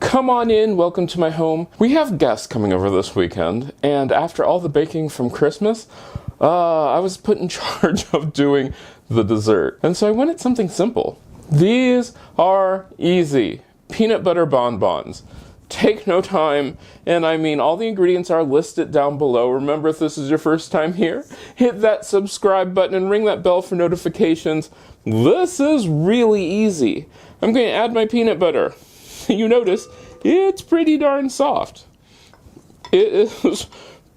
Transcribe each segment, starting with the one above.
Come on in, welcome to my home. We have guests coming over this weekend, and after all the baking from Christmas, I was put in charge of doing the dessert. And so I wanted something simple. These are easy. Peanut butter bonbons. Take no time, and I mean all the ingredients are listed down below. Remember, if this is your first time here, hit that subscribe button and ring that bell for notifications. This is really easy. I'm going to add my peanut butter. You notice it's pretty darn soft. It is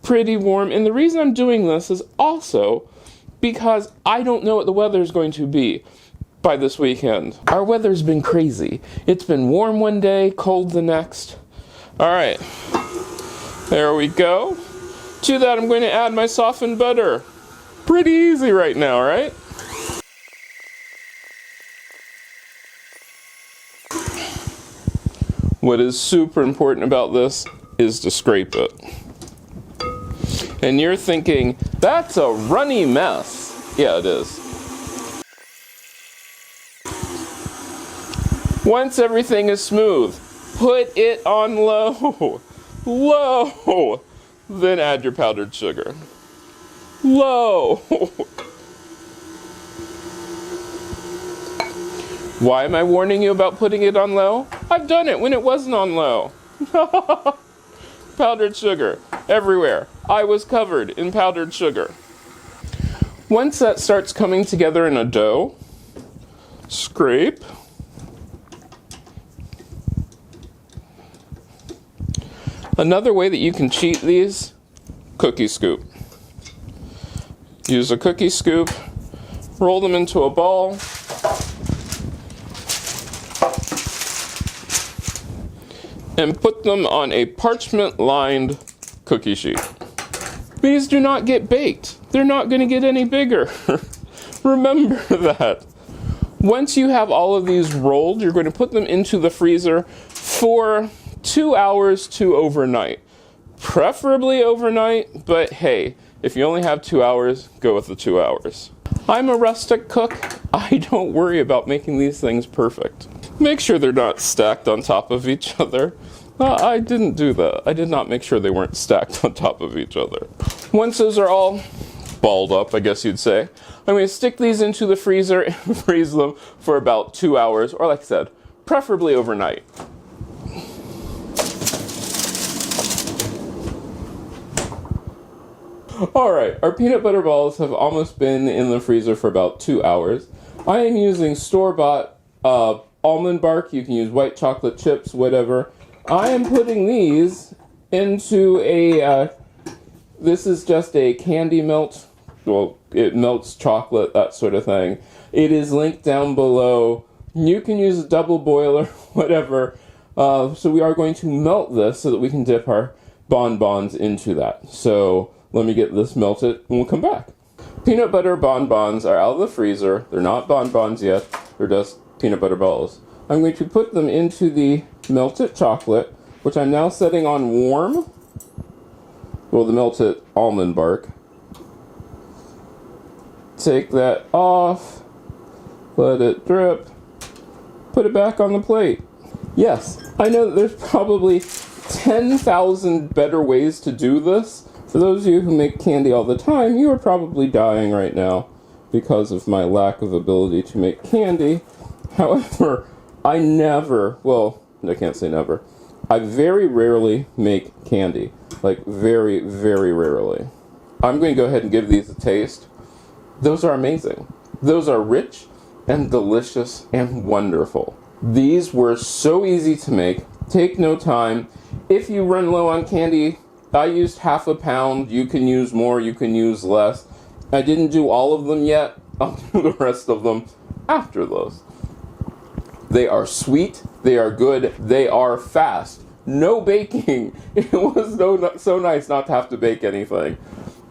pretty warm, and the reason I'm doing this is also because I don't know what the weather is going to be by this weekend. Our weather's been crazy. It's been warm one day, cold the next. All right, there we go. To that, I'm going to add my softened butter. Pretty easy right now, right? What is super important about this is to scrape it. And you're thinking, that's a runny mess. Yeah, it is. Once everything is smooth, put it on low. Low. Then add your powdered sugar. Low. Why am I warning you about putting it on low? I've done it when it wasn't on low. Powdered sugar everywhere. I was covered in powdered sugar. Once that starts coming together in a dough, scrape. Another way that you can cheat these, cookie scoop. Use a cookie scoop, roll them into a ball, and put them on a parchment-lined cookie sheet. These do not get baked. They're not going to get any bigger. Remember that. Once you have all of these rolled, you're going to put them into the freezer for 2 hours to overnight. Preferably overnight, but hey, if you only have 2 hours, go with the 2 hours. I'm a rustic cook. I don't worry about making these things perfect. Make sure they're not stacked on top of each other. I didn't do that. I did not make sure they weren't stacked on top of each other. Once those are all balled up, I guess you'd say, I'm going to stick these into the freezer and freeze them for about 2 hours, or like I said, preferably overnight. Alright, our peanut butter balls have almost been in the freezer for about 2 hours. I am using store-bought almond bark. You can use white chocolate chips, whatever. I am putting these into a, this is just a candy melt. Well, it melts chocolate, that sort of thing. It is linked down below. You can use a double boiler, whatever. So we are going to melt this so that we can dip our bonbons into that. So let me get this melted and we'll come back. Peanut butter bonbons are out of the freezer. They're not bonbons yet. They're just peanut butter balls. I'm going to put them into the melted chocolate, which I'm now setting on warm. Well, the melted almond bark. Take that off. Let it drip. Put it back on the plate. Yes, I know that there's probably 10,000 better ways to do this. For those of you who make candy all the time, you are probably dying right now because of my lack of ability to make candy. However, I never, well, I can't say never. I very rarely make candy. Like, very, very rarely. I'm going to go ahead and give these a taste. Those are amazing. Those are rich and delicious and wonderful. These were so easy to make. Take no time. If you run low on candy, I used half a pound. You can use more, you can use less. I didn't do all of them yet. I'll do the rest of them after those. They are sweet, they are good, they are fast. No baking. It was so nice not to have to bake anything.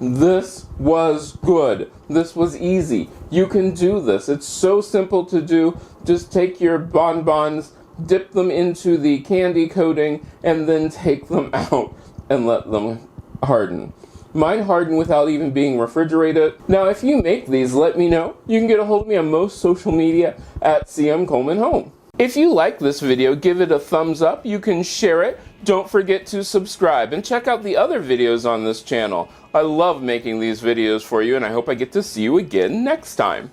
This was good. This was easy. You can do this. It's so simple to do. Just take your bonbons, dip them into the candy coating, and then take them out and let them harden. Mine harden without even being refrigerated. Now, if you make these, let me know. You can get a hold of me on most social media at CM Coleman Home. If you like this video, give it a thumbs up. You can share it. Don't forget to subscribe and check out the other videos on this channel. I love making these videos for you, and I hope I get to see you again next time.